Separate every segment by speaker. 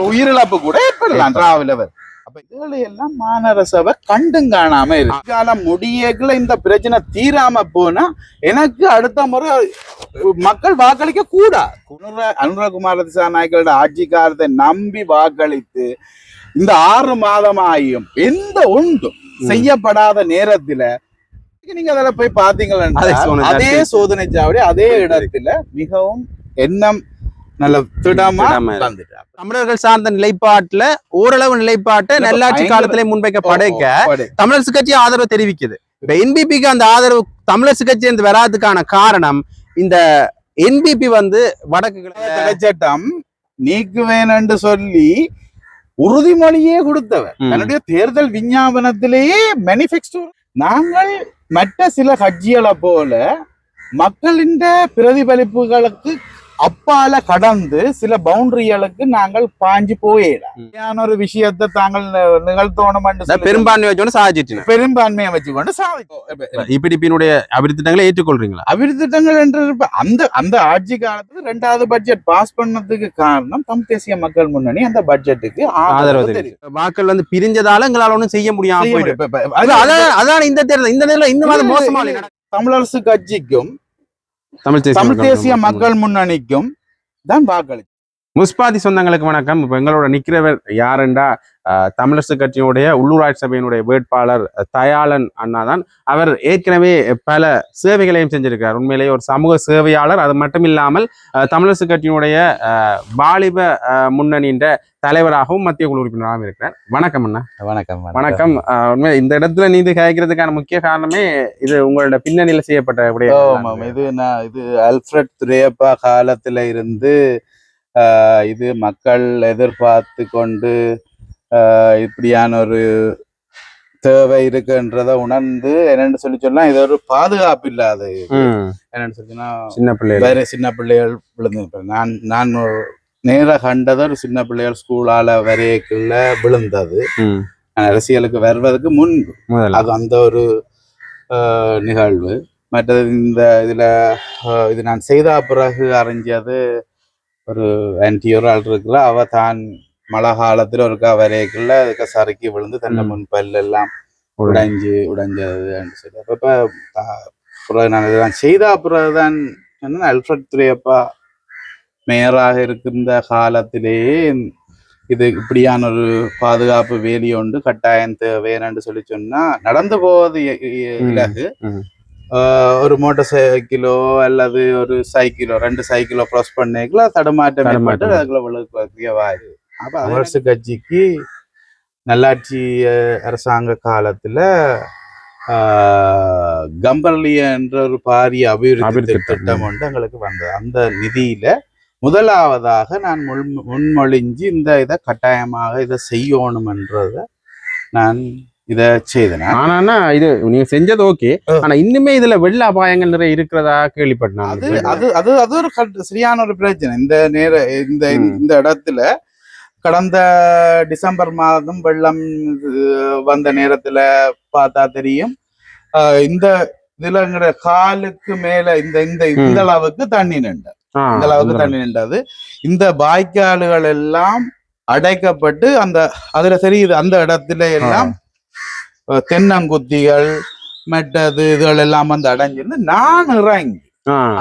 Speaker 1: உயிரிழப்பு கூட ஏற்படலாம் டிராவலர். அப்ப இதுகளை எல்லாம் மாநகர சபை கண்டும் காணாம இருக்கு. காலம் முடியக்குள்ள இந்த பிரச்சனை தீராம போனா எனக்கு அடுத்த முறை மக்கள் வாக்களிக்க கூடாது. அனுரகுமார திசாநாயக்கரோட ஆட்சி காலத்தை நம்பி வாக்களித்து இந்த 6 மாதமாயும் எந்த ஒன்றும் செய்யப்படாத நேரத்துல நீங்க அதில் போய் பாத்தீங்கன்னா அதே சோதனை சாவடி அதே இடத்துல மிகவும் எண்ணம் நல்ல திடமா
Speaker 2: தமிழர்கள் சார்ந்த நிலைப்பாட்டுல ஓரளவு நிலைப்பாட்டை நல்லாட்சி காலத்திலே முன்வைக்க படைக்க தமிழரசு கட்சி ஆதரவு தெரிவிக்குது. இப்ப என்பிபிக்கு அந்த ஆதரவு தமிழரசு கட்சி என்று வராதுக்கான காரணம் இந்த என்பிபி வடக்கு
Speaker 1: சட்டம் நீக்குவேன் என்று சொல்லி உறுதிமொழியே கொடுத்தவர் தன்னுடைய தேர்தல் விஞ்ஞாபனத்திலேயே மேனிஃபெஸ்டோ. நாங்கள் மற்ற சில கட்சிகளை போல மக்களின் பிரதிபலிப்புகளுக்கு அப்பால கடந்து சில பவுண்டரிகளுக்கு நாங்கள் பாஞ்சு போயிடலாம். ஒரு விஷயத்தை தாங்கள் நிகழ்த்தோணும்
Speaker 2: பெரும்பான்மையை வச்சுக்கொண்டு சாதிச்சு
Speaker 1: பெரும்பான்மையை வச்சுக்கொண்டு சாதிக்கும்.
Speaker 2: இபிடிபியினுடைய அபிவிருத்தி திட்டங்களை ஏற்றுக்கொள்றீங்களா?
Speaker 1: அபிவிருத்தி திட்டங்கள் என்று அந்த ஆட்சி காலத்துல 2வது பட்ஜெட் பாஸ் பண்ணதுக்கு காரணம் தமிழ் தேசிய மக்கள் முன்னணி அந்த பட்ஜெட்டுக்கு ஆதரவு தெரியும்.
Speaker 2: மக்கள் பிரிஞ்சதால எங்களால் ஒன்றும் செய்ய முடியாம அதான் இந்த தேர்தல் இந்த நேரில் இன்னும் மோசமா
Speaker 1: தமிழரசு கட்சிக்கும் தமிழ் தேசிய மக்கள் முன்னணிக்கும் தான் வாக்களி.
Speaker 2: முஸ்பாதி சொந்தங்களுக்கு வணக்கம். இப்ப எங்களோட நிக்கிறவர் யாருண்டா தமிழரசு கட்சியினுடைய உள்ளூராட்சி சபையினுடைய வேட்பாளர் தயாளன் அண்ணா தான். அவர் ஏற்கனவே பல சேவைகளையும் செஞ்சிருக்கிறார். உண்மையிலேயே ஒரு சமூக சேவையாளர். அது மட்டும் இல்லாமல் தமிழரசு கட்சியினுடைய வாலிப முன்னணியின் தலைவராகவும் மத்திய குழு உறுப்பினராகவும் இருக்கிறார். வணக்கம் அண்ணா.
Speaker 1: வணக்கம்.
Speaker 2: வணக்கம். உண்மை இந்த இடத்துல நீதி கேட்கறதுக்கான முக்கிய காரணமே இது உங்களோட பின்னணியில செய்யப்பட்ட
Speaker 1: இது அல்ஃபிரட் துரையப்பா காலத்துல இருந்து இது மக்கள் எதிர்பார்த்து கொண்டு இப்படியான ஒரு தேவை இருக்குன்றத உணர்ந்து என்னன்னு சொன்னா இது ஒரு பாதுகாப்பு இல்லாத என்னன்னு சொல்லிச்சுன்னா சின்ன பிள்ளைகள் விழுந்து நான் நேராக கண்டது ஒரு சின்ன பிள்ளைகள் ஸ்கூலால வரைக்குள்ள விழுந்தது. அரசியலுக்கு வருவதற்கு முன்பு அது அந்த ஒரு நிகழ்வு. மற்றது இந்த இது நான் செய்த பிறகு அறிஞ்சது ஒரு ஆன்டியோரால் இருக்கிற அவ தான் மழை காலத்துல ஒருக்கா வரைக்குள்ள அதுக்கு சறுக்கி விழுந்து தன்னை முன்பல்ல எல்லாம் உடைஞ்சதுன்னு சொல்லி அப்ப நான் செய்த பிறகுதான் அல்ஃபிரட் துரையப்பா மேயராக இருக்கின்ற காலத்திலேயே இது இப்படியான ஒரு பாதுகாப்பு வேலி ஒன்று கட்டாயம் தேவைன்னு சொல்லி சொன்னா நடந்து போவது இலகு. ஒரு மோட்டார் சைக்கிளோ அல்லது ஒரு சைக்கிளோ 2 சைக்கிளோ க்ராஸ் பண்ணிக்கல தடுமாற்றம் ஏற்பட்டு அதுக்குள்ள விழுவாரு. அப்ப அரசு கட்சிக்கு நல்லாட்சி அரசாங்க காலத்துல கம்பர்லிய என்ற ஒரு பாரிய அபிவிருத்தி திட்டம் ஒன்று எங்களுக்கு வந்தது. அந்த நிதியில முதலாவதாக நான் முன்மொழிஞ்சு இதை கட்டாயமாக இதை செய்யணும் என்றத நான் இதை செய்தேன்.
Speaker 2: ஆனா இது நீங்க செஞ்சது ஓகே. ஆனா இன்னுமே இதுல வெள்ள அபாயங்கள் நிறைய இருக்கிறதா கேள்விப்பட்டேன்.
Speaker 1: அது ஒரு சரியான ஒரு பிரச்சனை. இந்த இடத்துல கடந்த டிசம்பர் மாதம் வெள்ளம் வந்த நேரத்துல பார்த்தா தெரியும். இந்த இதுல காலுக்கு மேல இந்த அளவுக்கு தண்ணி நின்றது. இந்த அளவுக்கு தண்ணி நின்றது. இந்த வாய்க்கால்கள் எல்லாம் அடைக்கப்பட்டு அதுல தெரியுது அந்த இடத்துல எல்லாம் தென்னங்குத்திகள் மற்றது இதுகள் எல்லாம் அடைஞ்சிருந்து நான் இறங்கி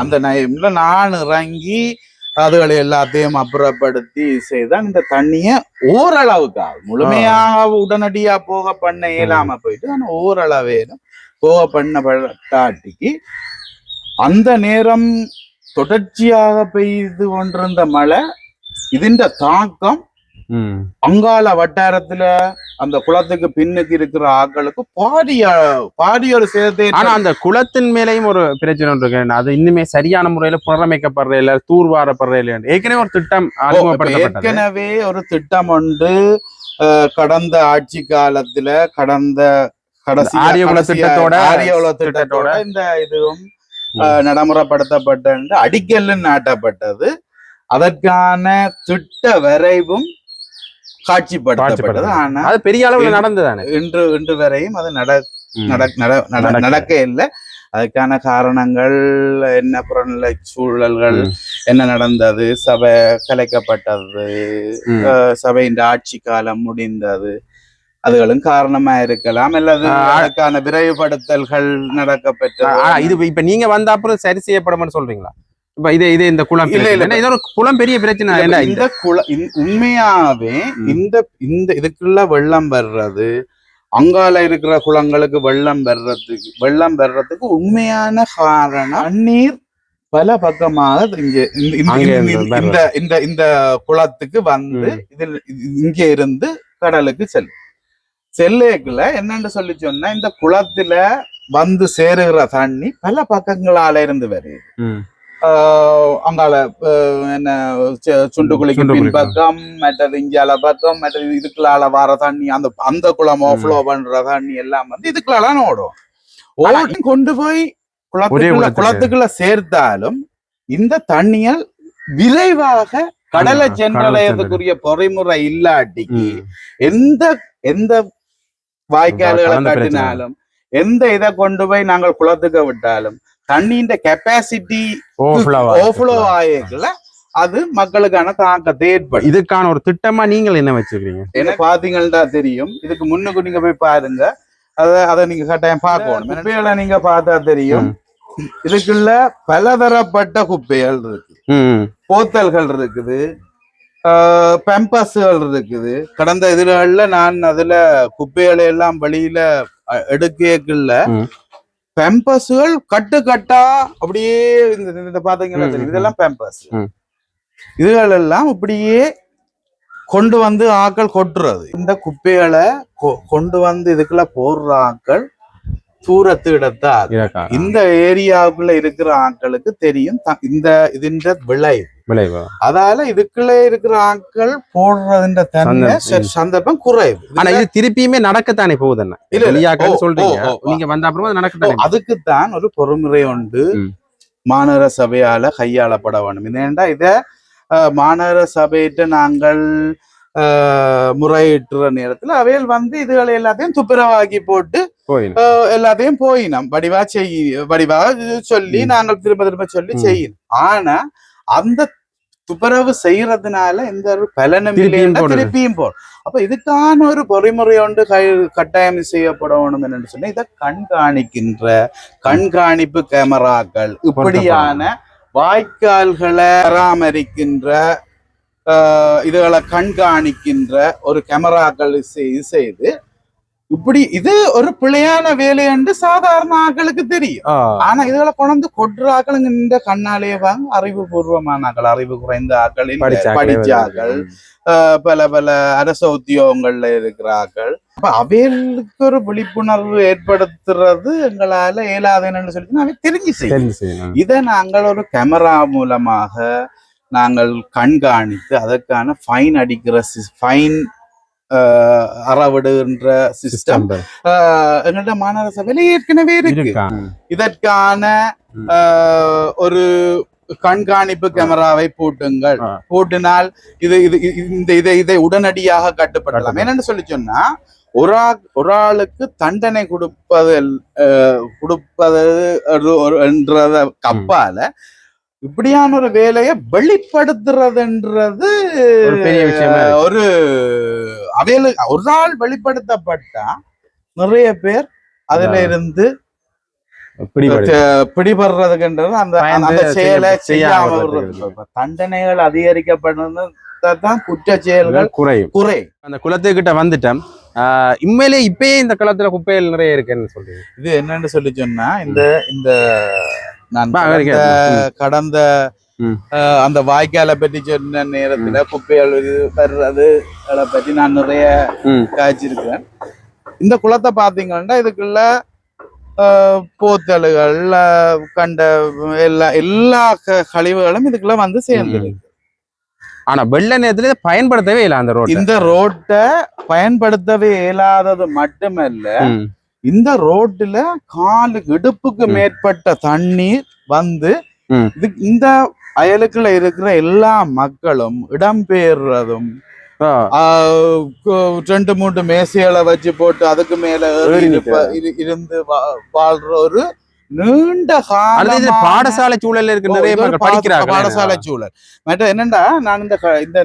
Speaker 1: அந்த டைம்ல இறங்கி அதுகளை எல்லாத்தையும் அப்புறப்படுத்தி செய்தான் இந்த தண்ணிய ஓரளவுக்கு முழுமையாக உடனடியா போக பண்ண இயலாம போயிட்டு ஆனா ஓரளவேனும் போக பண்ணப்பட்டாட்டிக்கு அந்த நேரம் தொடர்ச்சியாக பெய்து கொண்டிருந்த மழை இதன் தாக்கம் அங்கால வட்டாரத்துல அந்த குளத்துக்கு பின்னுக்கு இருக்கிற ஆக்களுக்கு பாரிய ஒரு சேதத்தை.
Speaker 2: ஆனா அந்த குளத்தின் மேலையும் ஒரு பிரச்சனை இருக்கு. அது இன்னுமே சரியான முறையில புனரமைக்கப்படுற இல்ல தூர்வாரப்படுற இல்ல. ஏற்கனவே ஒரு திட்டம்
Speaker 1: ஏற்கனவே ஒரு திட்டம் உண்டு. கடந்த ஆட்சி காலத்துல கடைசி திட்டத்தோட இந்த இதுவும் நடைமுறைப்படுத்தப்பட்ட அடிக்கல் நாட்டப்பட்டது. அதற்கான திட்ட வரைவும் காட்சிப்படுத்தப்பட்டது. ஆனா
Speaker 2: அது பெரிய அளவுல நடந்ததானே
Speaker 1: இன்று வரையும் அது நடக்க இல்லை. அதுக்கான காரணங்கள் என்ன, புறநிலை சூழல்கள் என்ன நடந்தது, சபை கலைக்கப்பட்டது, சபையின் ஆட்சி காலம் முடிந்தது, அதுகளும் காரணமா இருக்கலாம், அல்லது அதுக்கான விரைவுபடுத்தல்கள் நடக்கப்பட்டது.
Speaker 2: இது இப்ப நீங்க வந்த அப்புறம் சரி செய்யப்படும் சொல்றீங்களா? இப்ப இது இந்த குளம் இது ஒரு குளம் பெரிய பிரச்சனை.
Speaker 1: இந்த குளம் உண்மையாவே இந்த இந்த இதுக்குள்ள வெள்ளம் வர்றது, அங்கால இருக்கிற குளங்களுக்கு வெள்ளம் வர்றதுக்கு உண்மையான காரணம் தண்ணீர் பல பக்கமாக இந்த குளத்துக்கு வந்து இதில் இங்க இருந்து கடலுக்கு செல்லேக்குள்ள என்னன்னு சொல்லி சொன்னா, இந்த குளத்துல வந்து சேருகிற தண்ணி பல பக்கங்களால இருந்து வருது. அங்கால என்ன சுண்டுக்குழிக்கு பின்பக்கம், மற்றது இஞ்சால பக்கம், மற்றது இதுக்குள்ளால வர தண்ணி, அந்த குளம் ஓஃப்ளோ பண்ற தண்ணி எல்லாம் வந்து இதுக்குள்ளால ஓடும். கொண்டு போய் குளத்துக்குள்ள சேர்த்தாலும் இந்த தண்ணியால் விரைவாக கடலை சென்றடையதுக்குரிய பொறிமுறை இல்லாட்டிக்கு எந்த வாய்க்கால்களை கட்டினாலும், எந்த இதை கொண்டு போய் நாங்கள் குளத்துக்கு விட்டாலும் தண்ணியின் கெப்பாசிட்டி ஓவர்ஃப்ளோ ஆயிக்கல, அது மக்களுக்கான தாக்கத்தை ஏற்படும்.
Speaker 2: இதுக்கான ஒரு திட்டமா நீங்கள் என்ன வச்சிருக்கீங்க?
Speaker 1: என்ன பாத்தீங்கன்னா தெரியும். இதுக்கு முன்னுக்கு நீங்க போய் பாருங்க, அதை நீங்க கட்டாயம் பார்க்கணும். குப்பைகளை நீங்க பார்த்தா தெரியும். இதுக்குள்ள பலதரப்பட்ட குப்பைகள் இருக்கு, போத்தல்கள் இருக்குது, பெம்பஸ்கள் இருக்குது. கடந்த எதிர்கள்ல நான் அதுல குப்பைகளை எல்லாம் வெளியில எடுக்கல, பெம்பஸ்கள் கட்டா அப்படியே இந்த பாத்தீங்கன்னா தெரியும், இதெல்லாம் பெம்பஸ். இதுகள் எல்லாம் இப்படியே கொண்டு வந்து ஆக்கள் கொட்டுறது. இந்த குப்பைகளை கொண்டு வந்து இதுக்குள்ள போடுற ஆக்கள் தூரத்து இடத்த இந்த ஏரியாவுக்குள்ள இருக்கிற ஆட்களுக்கு தெரியும் இந்த விளைவு. அதால இதுக்குள்ள இருக்கிற ஆட்கள் போடுறதுன்ற தன்மை சந்தர்ப்பம் குறைவு.
Speaker 2: ஆனா இது திருப்பியுமே நடக்கத்தானே போகுதுன்னா சொல்றீங்க, நீங்க வந்த அப்புறமா நடக்கத்தானே.
Speaker 1: அதுக்குத்தான் ஒரு பொறுமுறை உண்டு, மாநகர சபையால கையாளப்பட வேண்டும். ஏனென்றா இத மாநகர சபையிட்ட நாங்கள் முறையிட்டுற நேரத்துல அவையில் வந்து இதுகளை எல்லாத்தையும் துப்புரவாக்கி போட்டு எல்லாத்தையும் போயினோம். வடிவா சொல்லி நாங்கள் திரும்ப சொல்லி செய்யணும். ஆனா அந்த துப்புரவு செய்யறதுனால எந்த ஒரு பலனும் திருப்பியும் போடும். அப்ப இதுக்கான ஒரு பொறிமுறை ஒன்று கட்டாயம் செய்யப்படணும் என்று சொன்னா, இதை கண்காணிப்பு கேமராக்கள், இப்படியான வாய்க்கால்களை பராமரிக்கின்ற இதுகளை கண்காணிக்கின்ற ஒரு கேமராக்கள் செய்து இப்படி இது ஒரு பிழையான வேலை என்று சாதாரண ஆக்களுக்கு தெரியும். ஆனா இதுகளை கொண்டு கொட்டுற ஆக்கள் இந்த கண்ணாலேயே வாங்க அறிவுபூர்வமான ஆக்கள், அறிவு குறைந்த ஆக்களின் படிச்ச ஆக்கள், பல அரச உத்தியோகங்கள்ல இருக்கிற ஆக்கள். அப்ப அவைகளுக்கு ஒரு விழிப்புணர்வு ஏற்படுத்துறது எங்களால இயலாதுன்னு சொல்லிட்டு அவை தெரிஞ்சு செய்யணும். இதை நாங்கள் ஒரு கேமரா மூலமாக நாங்கள் கண்காணித்து அதற்கான ஃபைன் அடிக்கிற ஃபைன் அறவிடுகின்ற சிஸ்டம் எங்கள்ட மாநகர சபையில ஏற்கனவே இருக்கு. இதற்கான ஒரு கண்காணிப்பு கேமராவை போட்டினால் இதை உடனடியாக கட்டுப்படுத்தலாம். என்னன்னு சொல்லி சொன்னா, ஒரு ஆளுக்கு தண்டனை கொடுப்பது என்றத கப்பால இப்படியான ஒரு வேலையை வெளிப்படுத்துறதுன்றது
Speaker 2: பெரிய விஷயமா.
Speaker 1: ஒரு ஒரு ஆள் வெளிப்படுத்தப்பட்டா நிறைய பேர் அதுல இருந்து பிடிபடுறதுன்றது அந்த செயலை செய்யாம தண்டனைகள் அதிகரிக்கப்படுறதுதான் குற்ற செயல்கள் குறையும்.
Speaker 2: அந்த குளத்துக்கிட்ட வந்துட்டோம். உண்மையிலே இப்பயே இந்த குளத்துல குப்பைகள் நிறைய இருக்குன்னு சொல்றீங்க.
Speaker 1: இது என்னன்னு சொல்லி சொன்னா, இந்த நான் கடந்த அந்த வாய்க்காலை பற்றி சொன்ன நேரத்துல குப்பைகள் வர்றது பற்றி நான் நிறைய காய்ச்சிருக்கேன். இந்த குளத்தை பாத்தீங்கன்னா இதுக்குள்ள போத்தல்கள் கண்ட எல்லா கழிவுகளும் இதுக்குள்ள வந்து சேர்ந்துருக்கு.
Speaker 2: ஆனா வெள்ள நேரத்துல பயன்படுத்தவே இல்லை. இந்த
Speaker 1: ரோட்டை பயன்படுத்தவே இயலாதது மட்டுமல்ல, இந்த ரோட்டுல இடுப்புக்கு மேற்பட்ட தண்ணீர் வந்து இந்த அயலுக்குள்ள இருக்கிற எல்லா மக்களும் இடம்பெயர்றதும், 2-3 மேசைகளை வச்சு போட்டு அதுக்கு மேல இருந்து வாழ்ற ஒரு நீண்ட கால
Speaker 2: பாடசாலை சூழல்ல இருக்கு நிறைய மக்கள் படிக்கிறாங்க.
Speaker 1: பாடசாலை சூழல் மற்ற என்னண்டா நான் இந்த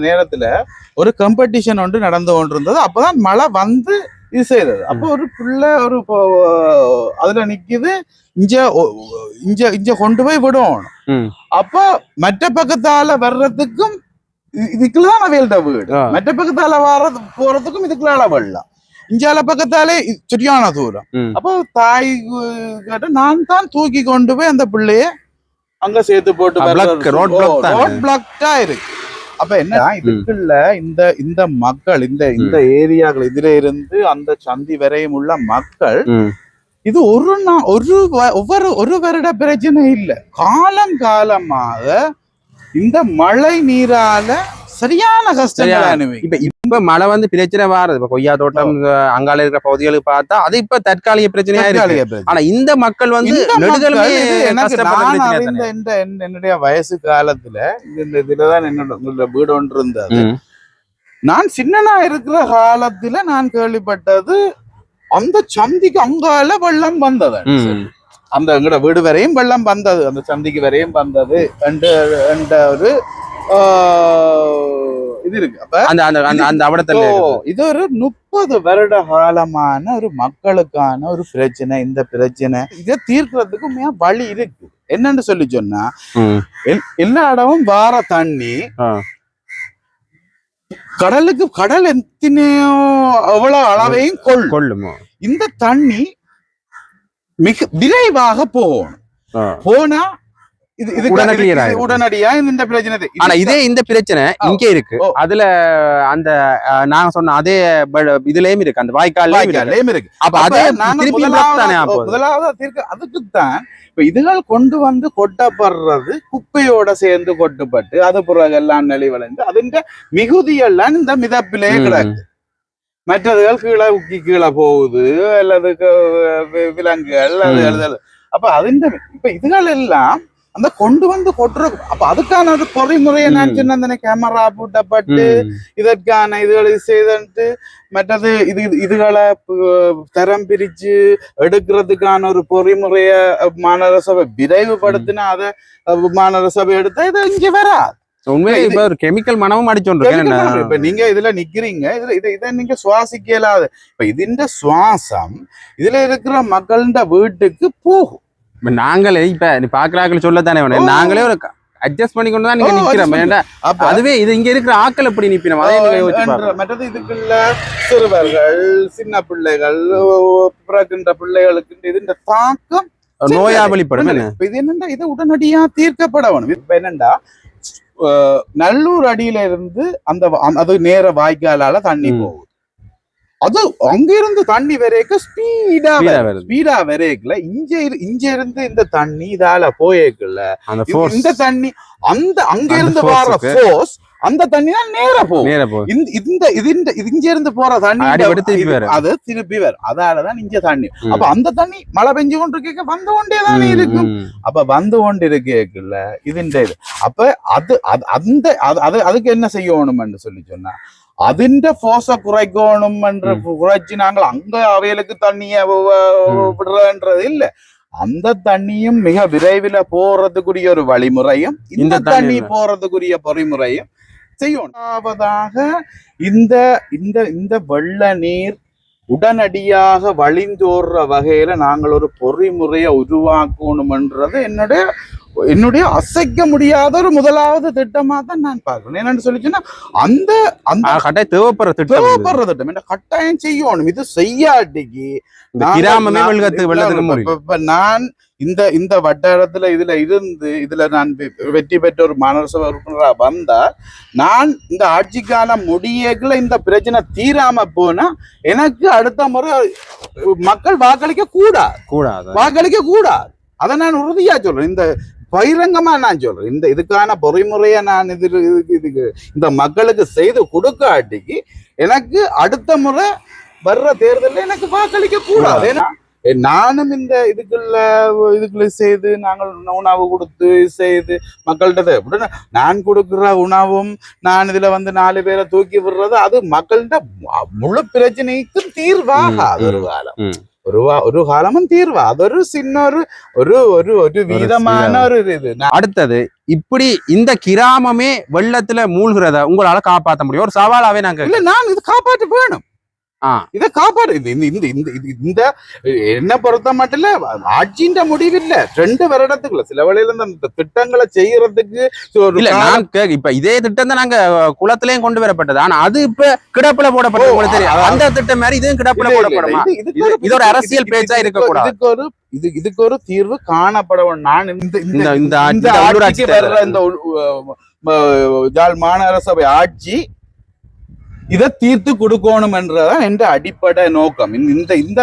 Speaker 1: நேரத்துல ஒரு காம்படிஷன் ஒன்று நடந்து கொண்டிருந்தது. அப்பதான் மழை வந்து இது செய்யறது. அப்போ ஒரு பிள்ளை ஒரு அதுல நிக்குது, இஞ்ச கொண்டு போய் விடணும். அப்ப மற்ற பக்கத்தால வர்றதுக்கும் இதுக்குள்ளதான் அவையில்ட வீடு, மற்ற பக்கத்தால போறதுக்கும் இதுக்குள்ள வெள்ளம், இஞ்சால பக்கத்தாலே சரியான தூரம். அப்போ தாய் கிட்ட நான் தான் தூக்கி கொண்டு போய் அந்த பிள்ளைய அங்க சேர்த்து போட்டு ரோட் பிளாக்டா இருக்கு. அப்ப என்ன இதுக்குள்ள இந்த மக்கள் இந்த ஏரியாக்கள் இதுல இருந்து அந்த சந்தி வரையும் உள்ள மக்கள் இது ஒரு வருட பிரச்சனை இல்ல, காலங்காலமாக இந்த மழை நீரால சரியான கஷ்டம்.
Speaker 2: இப்ப மழை வந்து பிரச்சனை வாருது. இப்ப கொய்யா தோட்டம் அங்கால இருக்கிற பகுதிகளுக்கு பார்த்தா அது இப்ப தற்காலிக பிரச்சனையா இருக்கு. ஆனா இந்த மக்கள் வந்து
Speaker 1: என்னுடைய வயசு காலத்துல இந்த இதுலதான் என்னோட வீடு ஒன்று இருந்தது. நான் சின்னனா இருக்கிற காலத்துல நான் கேள்விப்பட்டது அந்த சந்திக்கு அங்கால வெள்ளம் வந்தது, அந்த எங்கட வீடு வரையும் வெள்ளம் வந்தது, அந்த சந்திக்கு வரையும் வந்தது ஒரு இது இருக்கு. அப்ப இது ஒரு 30 வருட காலமான ஒரு மக்களுக்கான ஒரு பிரச்சனை. இந்த பிரச்சனை இதை தீர்க்கிறதுக்கு வழி இருக்கு. என்னன்னு சொல்லி சொன்னா, எல்லா இடமும் வார தண்ணி கடல் எத்தனையோ எவ்வளவு அளவையும் கொள்ளும். இந்த தண்ணி மிக விரைவாக போனா உடனடியா இந்த பிரச்சனை.
Speaker 2: ஆனா இந்த பிரச்சனை இங்க இருக்கு. அதுல அந்த நாங்க சொன்ன அதே இதுலயும் இருக்கு, அந்த வாய்க்காலையும் இருக்கு. அப்ப அதே
Speaker 1: முதலாவது தீர்க்க அதுக்குத்தான் இப்ப இதுகள் கொண்டு வந்து கொட்டப்படுறது குப்பையோட சேர்ந்து கொட்டுப்பட்டு அது புறகெல்லாம் நெளிவடைந்து அதிண்ட மிகுதியெல்லாம் இந்த மிதப்பிலே கிடக்கு. மற்றதுகள் கீழே போகுது அல்லது விலங்குகள் அது எழுதல். அப்ப அதிண்ட இப்ப இதுகள் எல்லாம் அந்த கொண்டு வந்து கொட்டுற. அப்ப அதுக்கான அது பொறிமுறையை நான் சொன்ன கேமரா பூட்டப்பட்டு இதற்கான இதுகளை செய்து மற்றது இதுகளை தரம் பிரிச்சு எடுக்கிறதுக்கான ஒரு பொறிமுறைய மாநகர சபை விரைவுபடுத்தினா அதை மாநகர சபை எடுத்தா இது இங்க வராது.
Speaker 2: உண்மையிலே இப்ப ஒரு கெமிக்கல் மனமும் அடிச்சோண்டு.
Speaker 1: இப்ப நீங்க இதுல நிக்கிறீங்க, இதை நீங்க சுவாசிக்க இயலாது. இப்ப இதுன்ற சுவாசம் இதுல இருக்கிற மக்கள்கிட்ட வீட்டுக்கு போகும்.
Speaker 2: நாங்களே இப்ப நீ பாக்குறாக்கள் சொல்லத்தானே வேணும், நாங்களே ஒரு அட்ஜஸ்ட் பண்ணி கொண்டு தான் நீங்க நிக்கிறோம். அதுவே இது இங்க இருக்கிற ஆக்கள் எப்படி நிப்பினோம்
Speaker 1: மற்றது இதுக்குள்ள சிறுவர்கள் சின்ன பிள்ளைகள் பிறக்கின்ற பிள்ளைகளுக்கு இதுன்ற தாக்கம்
Speaker 2: நோயாவளிப்படும்.
Speaker 1: இது என்னண்டா இதை உடனடியா தீர்க்கப்பட வேணும். இப்ப என்னண்டா நல்லூர் அடியில இருந்து அது நேர வாய்க்காலால தண்ணி போகுது. அது அங்கிருந்து தண்ணி வரைக்க ஸ்பீடா வரைக்கல. இங்க இருந்து இந்த தண்ணி இதால போயேக்கல. இந்த தண்ணி அங்க இருந்து வர ஃபோர்ஸ் அந்த தண்ணி தான் நேர போகும். இங்க இருந்து போற தண்ணி அது திருப்பி வரும். அதாலதான் இங்க தண்ணி. அப்ப அந்த தண்ணி மழை பெஞ்சு கொண்டு இருக்க வந்து கொண்டேதானே இருக்கும். அப்ப வந்து கொண்டு இருக்கல இதுன்ற இது. அப்ப அதுக்கு என்ன செய்யணும்னு சொல்லி சொன்னா, അതിന്റെ ഫോഴ്സ കുറയ്ക്കணும் என்ற குறைச்சி நாங்கள் அங்க அவைகளுக்கு தண்ணிய விடுறதுன்றது இல்ல. அந்த தண்ணியும் மிக விரைவில் போறதுக்குரிய ஒரு வழிமுறையும் இந்த தண்ணி போறதுக்குரிய பொறிமுறையும் செய்யணும். அதாவது இந்த வெள்ள நீர் உடனடியாக வழிந்தோடுற வகையில நாங்கள் ஒரு பொறிமுறையை உருவாக்கணும்ன்றது என்னுடைய அசைக்க முடியாத ஒரு முதலாவது திட்டமா தான் நான் பார்க்கிறேன். என்னன்னு சொல்லிச்சுன்னா அந்த தேவைப்படுற திட்டம் என்ன கட்டாயம் செய்யணும். இது செய்யாட்டிக்கு நான் இந்த வட்டாரத்துல இதுல நான் வெற்றி பெற்ற ஒரு மாநகர சபை உறுப்பினரா வந்தா நான் இந்த ஆட்சி காலம் முடியக்குள்ள இந்த பிரச்சனை தீராம போனா எனக்கு அடுத்த முறை மக்கள் வாக்களிக்க கூடாது. அதை நான் உறுதியா சொல்றேன். இந்த பகிரங்கமா நான் சொல்றேன். இதுக்கான பொறிமுறையை நான் இதுக்கு இந்த மக்களுக்கு செய்து கொடுக்காட்டிக்கு எனக்கு அடுத்த முறை வர்ற தேர்தலில் எனக்கு வாக்களிக்க கூடாது. ஏன்னா நானும் இந்த இதுக்குள்ள செய்து நாங்கள் உணவு கொடுத்து செய்து மக்கள்கிட்ட நான் கொடுக்குற உணவும் நான் இதுல 4 பேரை தூக்கி விடுறது அது மக்கள்கிட்ட முழு பிரச்சனைக்கும் தீர்வாகாது. ஒரு காலம் ஒரு காலமும் தீர்வா அது ஒரு சின்ன ஒரு வீதமான ஒரு இது.
Speaker 2: அடுத்தது இப்படி இந்த கிராமமே வெள்ளத்துல மூழ்கிறத உங்களால காப்பாற்ற முடியும் ஒரு சவாலாவே நாங்க
Speaker 1: இல்ல நான் இது காப்பாற்ற வேணும். இதை காப்பாடு இந்த என்ன பொறுத்த மட்டும் இல்ல ஆட்சியின் முடிவில்ல 2 வருடத்துக்குள்ள சில வேளையில இந்த திட்டங்களை செய்யறதுக்கு
Speaker 2: இப்ப இதே திட்டம் தான் நாங்க குளத்திலயும் கொண்டு வரப்பட்டது ஆனா அது இப்ப கிடப்புல போடப்பட்டது உங்களுக்கு தெரியும் அந்த திட்டம் மாதிரி இதுவும் கிடப்புல போடப்படுமா இது ஒரு அரசியல் பேச்சா இருக்க கூடாது
Speaker 1: இதுக்கு ஒரு தீர்வு காணப்பட நான் இந்த ஆட்சிக்கு வர்ற இந்த யாழ் மாநகர சபை ஆட்சி இதை தீர்த்து கொடுக்கணும் என்றதான் என்ற அடிப்படை நோக்கம். இந்த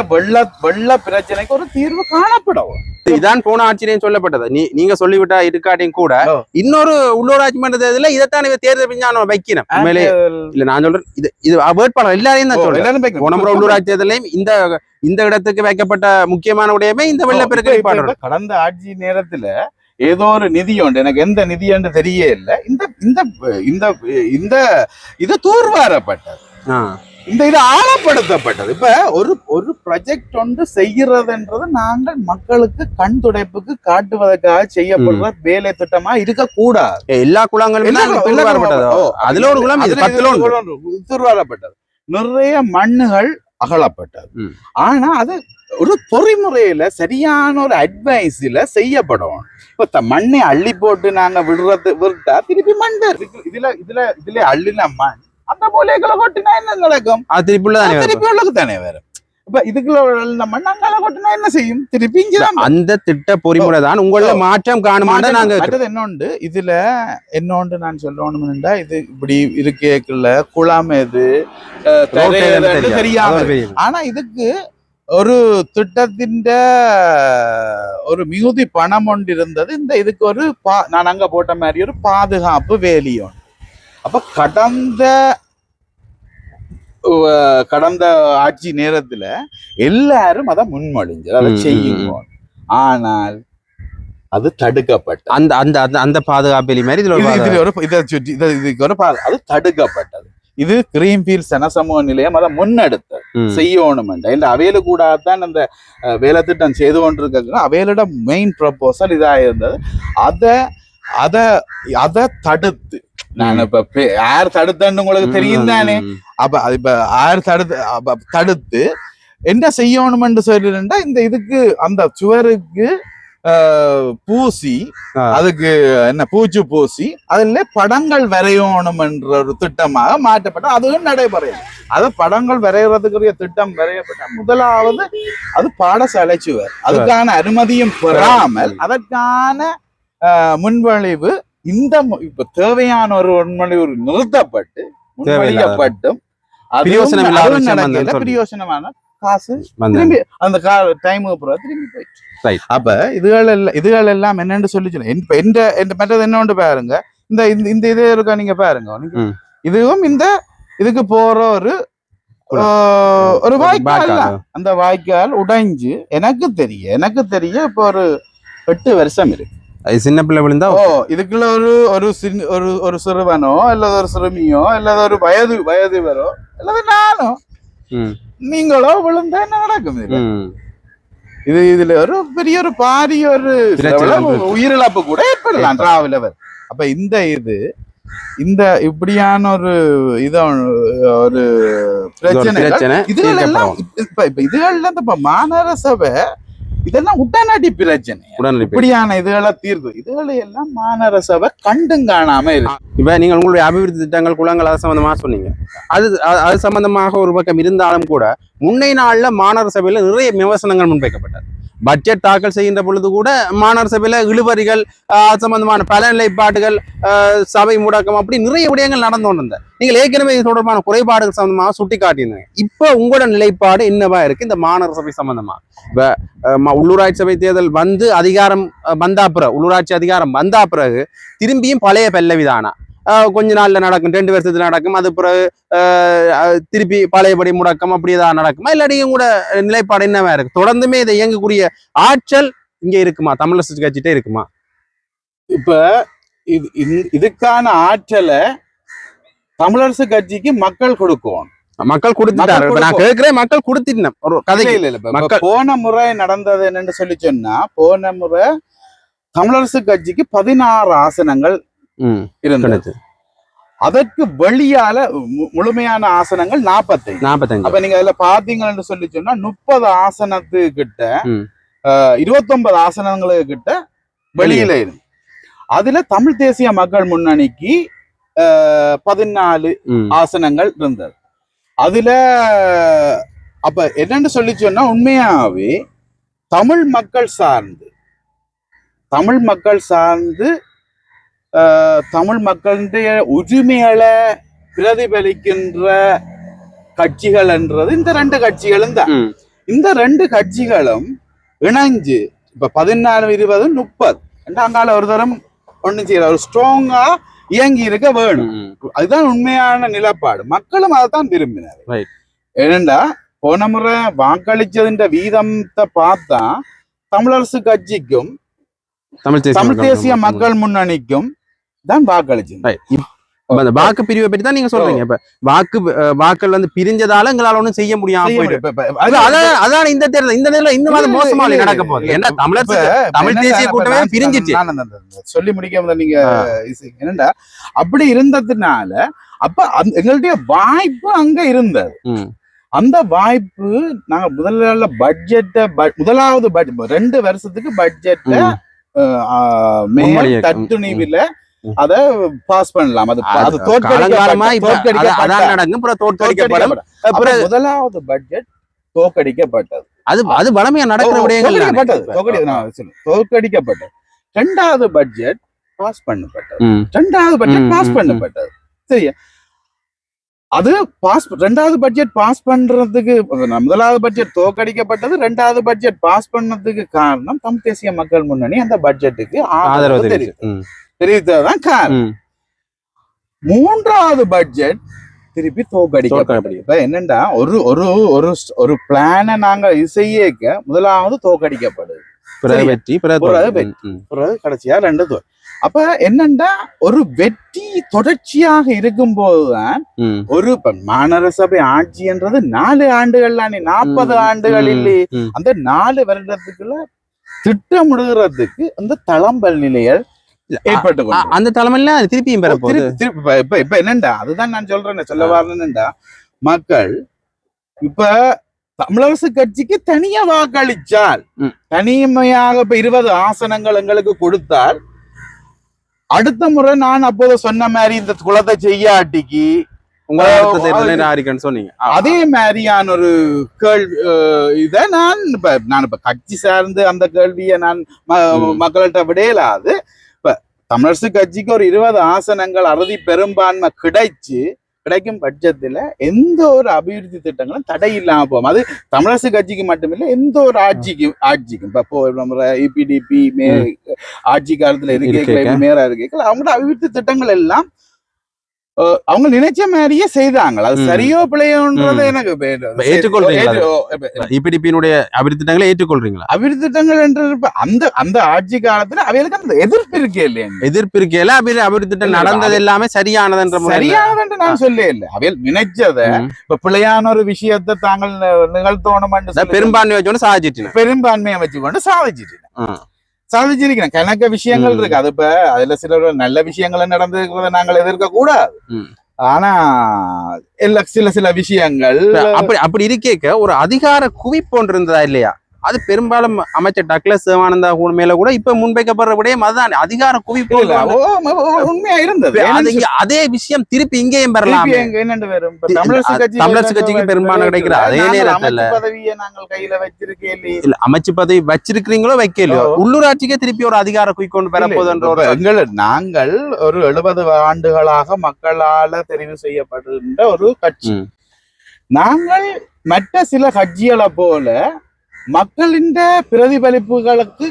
Speaker 1: வெள்ள பிரச்சனைக்கு ஒரு தீர்வு காணப்படும்.
Speaker 2: இதான் போன ஆட்சியிலையும் சொல்லப்பட்டது. நீங்க சொல்லிவிட்டா இருக்காட்டியும் கூட இன்னொரு உள்ளூராட்சி மன்ற தேர்தல இதைத்தான் தேர்தல் விஞ்ஞானம் வைக்கணும். உண்மையிலே இல்ல நான் சொல்றேன் இது வேட்பாளர் எல்லாரையும் தான் சொல்றேன். போன முறை உள்ளூராட்சி தேர்தலையும் இந்த இடத்துக்கு வைக்கப்பட்ட முக்கியமான உடையமே இந்த வெள்ளப்பெருக்கு.
Speaker 1: கடந்த ஆட்சி நேரத்துல ஏதோ ஒரு நிதி உண்டு எனக்கு எந்த நிதி என்று தெரிய இல்லை இது தூர்வாரப்பட்டது இது ஆழப்படுத்தப்பட்டது. இப்ப ஒரு ப்ராஜெக்ட் ஒன்று செய்யறதுன்றது நாங்கள் மக்களுக்கு கண் துடைப்புக்கு காட்டுவதற்காக செய்யப்படுற வேலை திட்டமா இருக்கக்கூடாது.
Speaker 2: எல்லா குளங்களும் அதுல ஒரு குளம்
Speaker 1: தூர்வாரப்பட்டது. நிறைய மண்ணுகள் அகலப்பட்டது. ஆனா அது ஒரு பொறிமுறையில சரியான ஒரு அட்வைஸ்ல செய்யப்படும். இப்ப மண்ணை அள்ளி போட்டு நாங்க விட்டா திருப்பி மண் இதுல அள்ளின மண் அந்த மூலைகளை கொட்டினா என்ன நடக்கும்? திருப்பி உள்ளது தானே வேற. இப்ப இதுக்குள்ள மண் அங்கால கொட்டினா என்ன செய்யும்? திருப்பி
Speaker 2: அந்த திட்ட பொறிமுறை தான் உங்கள மாற்றம் காணுமாட நாங்க
Speaker 1: என்னொண்டு இதுல என்னொண்டு நான் சொல்லணும்னுடா இது இப்படி இருக்கேக்குள்ள குளம் எது தெரியாது. ஆனா இதுக்கு ஒரு திட்டத்தின் ஒரு மிகுதி பணம் ஒன்று இருந்தது. இதுக்கு ஒரு நான் அங்க போட்ட மாதிரி ஒரு பாதுகாப்பு வேலியோன். அப்ப கடந்த ஆட்சி நேரத்துல எல்லாரும் அதை முன்மொழிஞ்சு அதை செய்யுங்க. ஆனால் அது தடுக்கப்பட்டது.
Speaker 2: அந்த பாதுகாப்பு வேலி மாதிரி
Speaker 1: இதுக்கு ஒரு அது தடுக்கப்பட்டது. இது கிரீன்ஃபீல்ட் சனசமூக நிலையம் அதை முன்னெடுத்த செய்யணும் என்ற அவையில கூட தான் அந்த வேலை திட்டம் செய்து கொண்டிருக்க அவையிலோட மெயின் ப்ரப்போசல் இதா இருந்தது. அதை தடுத்து நான் இப்ப யார் தடுத்தன்னு உங்களுக்கு தெரியும் தானே. அப்ப இப்ப யார் தடுத்து என்ன செய்யணும்னு சொல்லிருந்தா இதுக்கு அந்த சுவருக்கு பூசி அதுக்கு என்ன பூச்சி பூசி அதுல படங்கள் வரையணும் என்ற ஒரு திட்டமாக மாற்றப்பட்ட அதுவும் நடைபெறும். அது படங்கள் வரைகிறதுக்குரிய திட்டம் வரையப்பட்ட முதலாவது அது பாடசாலை சுவர். அதுக்கான அனுமதியும் பெறாமல் அதற்கான முன்வழிவு இப்ப தேவையான ஒரு முன்வழிவு நிறுத்தப்பட்டு முன்வழியப்பட்டும் பிரயோசனமான காசு திரும்பி அந்த டைமுக்கு பிறகு திரும்பி போயிடுச்சு. அப்ப இதுகள் எல்லாம் என்னன்னு சொல்லி மற்றது என்னொன்று பாருங்க. இந்த இதே இருக்கா நீங்க பாருங்க. இதுவும் இதுக்கு போற ஒரு வாய்க்கால். அந்த வாய்க்கால் உடைஞ்சு எனக்கு தெரிய இப்ப ஒரு 8 வருஷம் இருக்கு.
Speaker 2: சின்ன பிள்ளை விழுந்தா
Speaker 1: இதுக்குள்ள ஒரு சிறுவனோ அல்லது ஒரு சிறுமியோ அல்லது ஒரு வயதுவரோ அல்லது நானோ நீங்களோ விழுந்தா என்ன நடக்கும்? இதுல ஒரு பெரிய ஒரு பாரிய ஒரு உயிரிழப்பு கூட ஏற்படலாம் டிராவலர். அப்ப இந்த இப்படியான ஒரு ஒரு பிரச்சனை இதுகள் எல்லாம் இப்ப மாநகர சபை இதெல்லாம் உடனடி பிரச்சனை. இப்படியான இதுகளை தீர்வு இதுகளை எல்லாம் மாநகர சபை கண்டும் காணாம இருக்கு.
Speaker 2: இப்ப நீங்க உங்களுடைய அபிவிருத்தி திட்டங்கள் குளங்கள் அது சம்பந்தமா சொன்னீங்க. அது சம்பந்தமாக ஒரு பக்கம் இருந்தாலும் கூட முன்னை நாள்ல மாநகர சபையில நிறைய விமர்சனங்கள் முன்வைக்கப்பட்டது. பட்ஜெட் தாக்கல் செய்கின்ற பொழுது கூட மாநகர சபையில இழுபறிகள் சம்பந்தமான பல நிலைப்பாடுகள் சபை முடக்கம் அப்படி நிறைய விடயங்கள் நடந்து கொண்டிருந்த நீங்கள் ஏற்கனவே இது தொடர்பான குறைபாடுகள் சம்பந்தமாக சுட்டி காட்டியிருந்தீங்க. இப்ப உங்களோட நிலைப்பாடு என்னவா இருக்கு இந்த மாநகர சபை சம்பந்தமா? இப்ப உள்ளூராட்சி சபை தேர்தல் வந்து அதிகாரம் வந்தா பிறகு உள்ளூராட்சி அதிகாரம் வந்தா பிறகு திரும்பியும் பழைய பல்லவிதானா கொஞ்ச நாள்ல நடக்கும் 2 வருஷத்துல நடக்கும் அது பிறகு திருப்பி பழையபடி முடக்கம் அப்படியேதான் நடக்குமா இல்லாட்டியும் கூட நிலைப்பாடு என்னவா இருக்கு? தொடர்ந்துமே இதை இயங்கக்கூடிய ஆற்றல் இங்க இருக்குமா? தமிழரசு கட்சிட்டே இருக்குமா?
Speaker 1: இப்ப இதுக்கான ஆற்றலை தமிழரசு கட்சிக்கு மக்கள் கொடுக்கும்.
Speaker 2: மக்கள் கொடுத்துட்டாரு. இப்ப நான் கேட்கிறேன், மக்கள் கொடுத்திருந்தேன் ஒரு கதை.
Speaker 1: இல்ல இல்ல போன முறை நடந்தது என்னன்னு சொல்லி சொன்னா, போன முறை தமிழரசு கட்சிக்கு 16 ஆசனங்கள் இருந்தது. அதற்கு வெளியால முழுமையான ஆசனங்கள் 45. அப்ப நீங்க அதுல பாத்தீங்கன்னு சொல்லி சொன்னா 30 ஆசனத்துக்கிட்ட 29 ஆசனங்களுக்கு கிட்ட வெளியில இருந்து. அதுல தமிழ் தேசிய மக்கள் முன்னணிக்கு 14 ஆசனங்கள் இருந்தது. அதுல அப்ப என்னன்னு சொல்லி சொன்னா, உண்மையாவே தமிழ் மக்கள் சார்ந்து தமிழ் மக்களுடைய உரிமைகளை பிரதிபலிக்கின்ற கட்சிகள் என்றது இந்த 2 கட்சிகளும் தான். இந்த 2 கட்சிகளும் இணைஞ்சு இப்ப 14, 20, 30 ரெண்டாங்கால ஒரு தரம் ஒண்ணு செய்யற ஒரு ஸ்ட்ராங்கா இயங்கி இருக்க வேணும். அதுதான் உண்மையான நிலப்பாடு. மக்களும் அதைத்தான் விரும்பினார். ஏனென்றா போன முறை வாக்களிச்சதுன்ற வீதத்தை பார்த்தா தமிழரசு கட்சிக்கும் தமிழ் தேசிய மக்கள் முன்னணிக்கும் தான் வாக்களிச்சு.
Speaker 2: வாக்கு பிரிவை பற்றி தான் நீங்க சொல்றீங்க. இப்ப வாக்கள் வந்து பிரிஞ்சதால எங்களால ஒண்ணும் செய்ய முடியாம அதான் இந்த தேர்தல் இந்த மாதிரி மோசமா நடக்க போகுது. ஏன்னா தமிழ் தேசிய கூட்டமே பிரிஞ்சிச்சு.
Speaker 1: சொல்லி முடிக்காம நீங்க என்னண்டா அப்படி இருந்ததுனால அப்ப எங்களுடைய வாய்ப்பு அங்க இருந்தது. அந்த வாய்ப்பு நாங்க முதலாவது பட்ஜெட் 2 வருஷத்துக்கு பட்ஜெட்டை தட்டுணிவில அத பாஸ் பண்ணலாம். அது முதலாவது பட்ஜெட் தோற்கடிக்கப்பட்டது.
Speaker 2: அது வளமையா நடக்கிற விடயங்கள்
Speaker 1: தோற்கடிக்கப்பட்டது. 2வது பட்ஜெட் பாஸ் பண்ணப்பட்டது. சரியா? அது 2வது பட்ஜெட் பாஸ் பண்றதுக்கு முதலாவது பட்ஜெட் தோற்கடிக்கப்பட்டது. 2வது பட்ஜெட் பாஸ் பண்ணதுக்கு காரணம் தமிழ் தேசிய மக்கள் முன்னணி அந்த பட்ஜெட்டுக்கு ஆதரவு தெரிவித்ததுதான் காரணம். 3வது பட்ஜெட் திருப்பி தோற்கடிக்கப்பட்டது. இப்ப என்னண்டா ஒரு பிளான நாங்க செய்யக்க முதலாவது தோற்கடிக்கப்படுது, கடைசியா 2 அப்ப என்னண்டா ஒரு வெற்றி தொடர்ச்சியாக இருக்கும் போதுதான் ஒரு மாநகர சபை ஆட்சி என்றது 4 ஆண்டுகள் 40 ஆண்டுகள் இல்லை. அந்த 4 வருடத்துக்குள்ள திட்டமிடுகிறதுக்கு அந்த தளம்பல் நிலைகள் ஏற்பட்டு
Speaker 2: அந்த தலைமையில திருப்பியும்
Speaker 1: இப்ப என்னண்டா அதுதான் நான் சொல்ல வரேன்டா, மக்கள் இப்ப தமிழரசு கட்சிக்கு தனியா வாக்களிச்சால், தனிமையாக இப்ப 20 ஆசனங்கள் எங்களுக்கு கொடுத்தால், அடுத்த முறை நான் அப்போது சொன்ன மாதிரி இந்த குலத்தை செய்யாட்டிக்கு
Speaker 2: சொன்னீங்க
Speaker 1: அதே மாதிரியான ஒரு கேள்வி இதை நான் இப்ப கட்சி சார்ந்து அந்த கேள்வியை நான் மக்கள்கிட்ட விடையலாது. இப்ப தமிழரசு கட்சிக்கு ஒரு 20 ஆசனங்கள் அறுதி பெரும்பான்மை கிடைக்கும் பட்சத்துல எந்த ஒரு அபிவிருத்தி திட்டங்களும் தடை இல்லாம போகும். அது தமிழரசு கட்சிக்கு மட்டுமில்லை, எந்த ஒரு ஆட்சிக்கும் இப்போ நம்ம இபிடிபி ஆட்சி காலத்துல இருக்க மேயரா இருக்க அவங்களோட அபிவிருத்தி திட்டங்கள் எல்லாம் அவங்க நினைச்ச மாதிரியே செய்தாங்க. அது சரியோ பிள்ளையோன்றது எனக்கு
Speaker 2: அபிவிருத்தி திட்டங்களை ஏற்றுக்கொள்றீங்களா?
Speaker 1: அபிவிருத்தி திட்டங்கள் என்று அந்த ஆட்சி காலத்துல அவைகளுக்கு அந்த எதிர்ப்பு இருக்கே இல்லையா?
Speaker 2: எதிர்ப்பு இருக்கல அபிவிருத்தி திட்டம் நடந்தது எல்லாமே சரியானதுன்னு
Speaker 1: நான் சொல்ல இல்லை. அவைகள் நினைச்சத இப்ப பிள்ளையான ஒரு விஷயத்தை தாங்கள் நிகழ்த்தோணும்
Speaker 2: பெரும்பான்மையை வச்சுக்கொண்டு
Speaker 1: பெரும்பான்மையை வச்சுக்கொண்டு சாதிச்சிருக்கிறேன். கணக்க விஷயங்கள் இருக்கு. அது இப்ப அதுல சில நல்ல விஷயங்கள் நடந்திருக்கிறத நாங்கள் எதிர்க்க கூடாது. ஆனா சில விஷயங்கள்
Speaker 2: அப்படி இருக்கேக்க ஒரு அதிகார குவிப்பு ஒன்று இருந்ததா இல்லையா? அது பெரும்பாலும் அமைச்சர் டக்ளஸ் சிவானந்தா மேல கூட இப்ப முன்வைக்கப்படுற விடயம் அதுதான், அதிகார குவிப்பு
Speaker 1: உண்மையா இருந்தது.
Speaker 2: அதே விஷயம் திருப்பி இங்கேயும் பெறலாம். தமிழரசு கட்சிக்கு பெரும்பாலும் கிடைக்கிற அதே நேரத்துல
Speaker 1: பதவியை நாங்கள் கையில வச்சிருக்கேன்
Speaker 2: இல்ல, அமைச்சு பதவி வச்சிருக்கிறீங்களோ வைக்கலையோ, உள்ளூராட்சிக்கே திருப்பி ஒரு அதிகார குவிக்கொண்டு பெறப்போதுன்ற
Speaker 1: நாங்கள் ஒரு 70 ஆண்டுகளாக மக்களால தெரிவு செய்யப்படுகின்ற ஒரு கட்சி. நாங்கள் மற்ற சில கட்சிகளை போல மக்களின் பிரதிபலிப்புகளுக்கு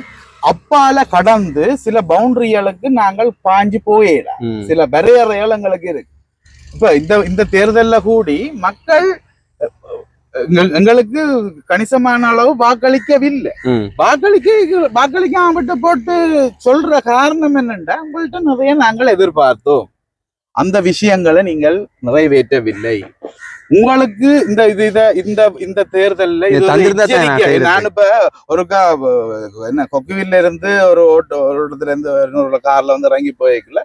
Speaker 1: அப்பால கடந்து சில பவுண்டரிகளுக்கு நாங்கள் பாஞ்சு போயிடலாம். சில வரையறைகள் எங்களுக்கு இருக்கு. இப்ப இந்த தேர்தல்ல கூடி மக்கள் எங்களுக்கு கணிசமான அளவு வாக்களிக்கவில்லை. வாக்களிக்காம விட்டு போட்டு சொல்ற காரணம் என்னன்னா, உங்கள்கிட்ட நிறைய நாங்கள் எதிர்பார்த்தோம், அந்த விஷயங்களை நீங்கள் நிறைவேற்றவில்லை. உங்களுக்கு இந்த தேர்தல்ல
Speaker 2: இது
Speaker 1: இது ஒரு
Speaker 2: தந்திருந்தா தான்
Speaker 1: எச்சரிக்கை.
Speaker 2: செய்யறது.
Speaker 1: நான் இப்ப ஒருக்கா என்ன கொக்குவில்ல இருந்து ஒரு இடத்துல இருந்து இன்னொரு கார்ல வந்து இறங்கி போய்க்கல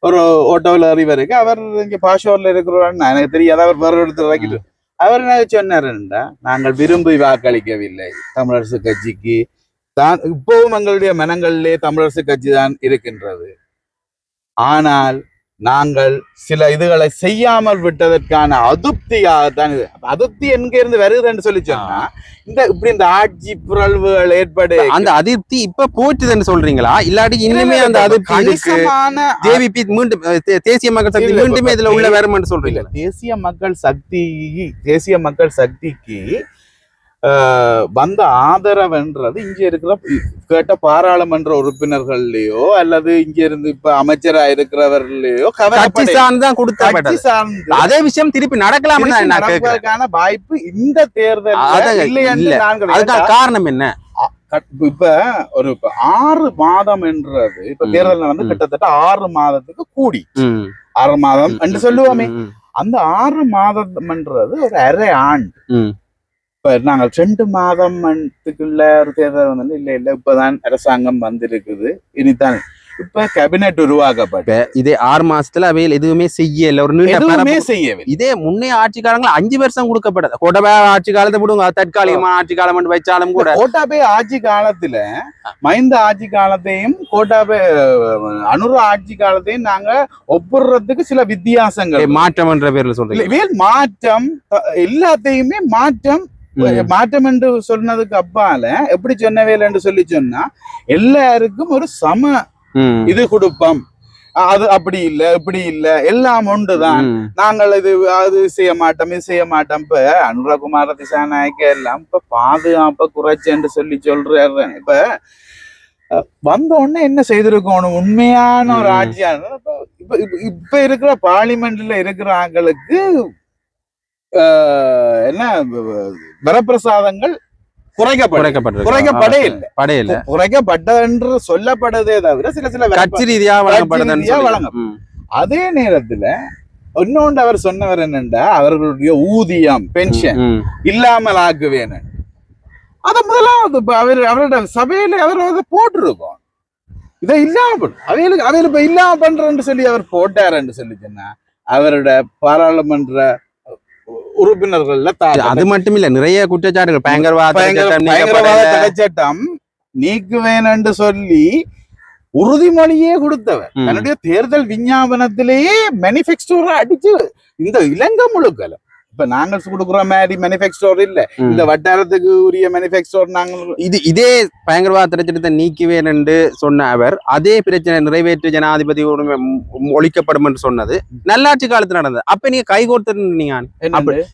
Speaker 1: ஒரு ஓட்டோவில் அறிவருக்கு அவர் இங்க பாஷோர்ல இருக்கிறான்னு எனக்கு தெரியாது. அவர் வேற இடத்துல இறங்கிட்டு அவர் என்ன சொன்னாருன்னா, நாங்கள் விரும்பி வாக்களிக்கவில்லை தமிழரசு கட்சிக்கு தான். இப்பவும் எங்களுடைய மனங்களிலே தமிழரசு கட்சி தான் இருக்கின்றது. ஆனால் நாங்கள் சில இதுகளை செய்யாமல் விட்டதற்கான அதிருப்தியாகத்தான் இது. அதிருப்தி எங்க இருந்து வருது என்று சொல்லி சொன்னா இந்த ஆட்சி புரள்வுகள் ஏற்படு
Speaker 2: அந்த அதிருப்தி இப்ப போச்சுதுன்னு சொல்றீங்களா? இல்லாட்டி இன்னுமே அந்த அதிருப்தி இருக்கு? ஜேவிபி மீண்டும் தேசிய மக்கள் சக்தி மீண்டுமே இதுல உள்ள வரும்னு சொல்றீங்க?
Speaker 1: தேசிய மக்கள் சக்திக்கு வந்த ஆதரவுன்றது இங்க இருக்கிற கேட்ட பாராளுமன்ற உறுப்பினர்கள்லயோ அல்லது இங்க இருந்து இப்ப அமைச்சரா இருக்கிறவர்களையோ
Speaker 2: கட்சி சார்ந்துதான் கொடுத்த அதே விஷயம் திருப்பி நடக்கலாம்னு
Speaker 1: வாய்ப்பு இந்த தேர்தல் இல்லை என்று
Speaker 2: அதுக்கான காரணம் என்ன?
Speaker 1: இப்ப ஒரு 6 மாதம் என்றது இப்ப தேர்தல் நடந்து கிட்டத்தட்ட 6 மாதத்துக்கு கூடி 6 மாதம் என்று சொல்லுவோமே. அந்த 6 மாதம் என்றது ஒரு அரை ஆண்டு. இப்ப நாங்கள் 2 மாதத்துக்குள்ள ஒரு தேர்தல் வந்து இல்ல இப்பதான் அரசாங்கம் வந்திருக்குது. இனிதான் இப்ப கேபினெட் உருவாக்கப்பட்டு
Speaker 2: இதே 6 மாசத்துல அவையில் எதுவுமே செய்யல. ஒரு
Speaker 1: எதுவுமே செய்யவில்லை.
Speaker 2: இதே முன்னைய ஆட்சி காலங்கள் 5 வருஷம் கொடுக்கப்பட்டது. கோட்டாபய ஆட்சி காலத்தை விடுங்க, தற்காலிகமான ஆட்சி காலம் வச்சாலும் கூட
Speaker 1: கோட்டாபய ஆட்சி காலத்துல மஹிந்த ஆட்சி காலத்தையும் கோட்டாபய அனுர ஆட்சி காலத்தையும் நாங்க ஒப்புறதுக்கு சில வித்தியாசங்கள்
Speaker 2: மாற்றம் என்ற பேர்ல சொல்றீங்க.
Speaker 1: மாற்றம் எல்லாத்தையுமே மாற்றம் என்று சொன்னதுக்கு அப்பால எப்படி சொன்னவேல் என்று சொல்லி சொன்னா எல்லாருக்கும் ஒரு சம இது கொடுப்போம். அது அப்படி இல்ல இப்படி இல்ல எல்லாம் ஒன்றுதான். நாங்கள் அது செய்ய மாட்டோம் இது செய்ய மாட்டோம். இப்ப அனுரகுமார திசாநாயக்க எல்லாம் இப்ப பாதுகாப்ப குறைச்சு என்று சொல்லி சொல்றாரு. இப்ப வந்த உடனே என்ன செய்திருக்கணும்? உண்மையான ஒரு ஆட்சியான இப்ப இருக்கிற பார்லிமெண்ட்ல இருக்கிற ஆட்களுக்கு என்ன வரப்பிரசாதங்கள் குறைக்கப்படவே இல்லை. குறைக்கப்பட்டது என்று சொல்லப்படுதே தவிர சில
Speaker 2: கட்சி ரீதியா
Speaker 1: வழங்க. அதே நேரத்துல இன்னொன்று அவர் சொன்னவர் என்னண்டா, அவர்களுடைய ஊதியம் பென்ஷன் இல்லாமல் ஆக்குவேன். அத முதலாவது அவரோட சபையில அவர் அதை போட்டிருக்கோம். இதை இல்லாம அவையில இப்ப இல்லாம பண்றேன்னு சொல்லி அவர் போட்டாருன்னு சொல்லி சொன்னா அவரோட பாராளுமன்ற உறுப்பினர்கள்
Speaker 2: அது மட்டும் இல்ல, நிறைய குற்றச்சாட்டுகள்
Speaker 1: பயங்கரவாத தடை சட்டம் நீக்குவேன் என்று சொல்லி உறுதிமொழியே கொடுத்தவர். தன்னுடைய தேர்தல் விஞ்ஞாபனத்திலேயே மேனிஃபெஸ்டோரை அடிச்சு இந்த இலங்கை முழுக்கல இப்ப நாங்கள் கொடுக்குற மாதிரி மேனிஃபெஸ்டோர் இல்ல, இந்த வட்டாரத்துக்கு உரிய மேனிஃபெஸ்டோர் நாங்கள்
Speaker 2: இதே பயங்கரவாத திட்டத்தை நீக்குவேன் என்று சொன்ன அவர் அதே பிரச்சனை நிறைவேற்று ஜனாதிபதி ஒழிக்கப்படும் என்று சொன்னது நல்லாட்சி காலத்துல நடந்தது. அப்ப நீங்க கைகோர்த்துருந்தீங்க.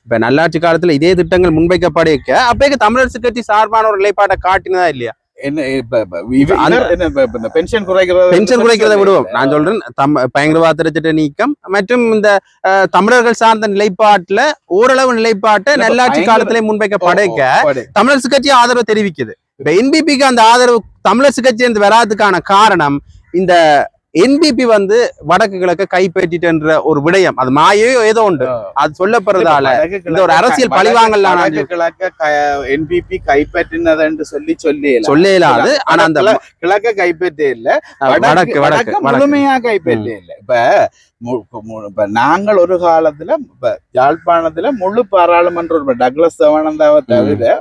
Speaker 2: இப்ப நல்லாட்சி காலத்துல இதே திட்டங்கள் முன்வைக்கப்படைக்க அப்ப தமிழரசு கட்சி சார்பான ஒரு நிலைப்பாட்டை காட்டினதா இல்லையா?
Speaker 1: பென்ஷன் குறைக்கிறத
Speaker 2: விடுவோம். நான் சொல்றேன் பயங்கரவாத திட்ட நீக்கம் மற்றும் இந்த தமிழர்கள் சார்ந்த நிலைப்பாட்டுல ஓரளவு நிலைப்பாட்டை நல்லாட்சி காலத்திலே முன்வைக்க படைக்க தமிழரசு கட்சி ஆதரவு தெரிவிக்குது. இப்ப என்பிபிக்கு அந்த ஆதரவு தமிழரசு கட்சி என்று வராதுக்கான காரணம் இந்த என்பிபி வந்து வடக்கு கிழக்க கைப்பற்றிட்டு ஒரு விடயம், அது மாயோ ஏதோ உண்டு, அது சொல்லப்படுறதால இந்த ஒரு அரசியல் பழிவாங்கலாம்.
Speaker 1: என்பிபி கைப்பற்றினது என்று
Speaker 2: சொல்லலாது. ஆனா அந்த
Speaker 1: கிழக்க கைப்பற்ற இல்ல, வடக்கு முழுமையா கைப்பற்ற இல்ல. இப்ப நாங்கள் ஒரு காலத்துல யாழ்ப்பாணத்துல முழு பாராளுமன்ற டக்ளஸ் தேவானந்தாவை தவிர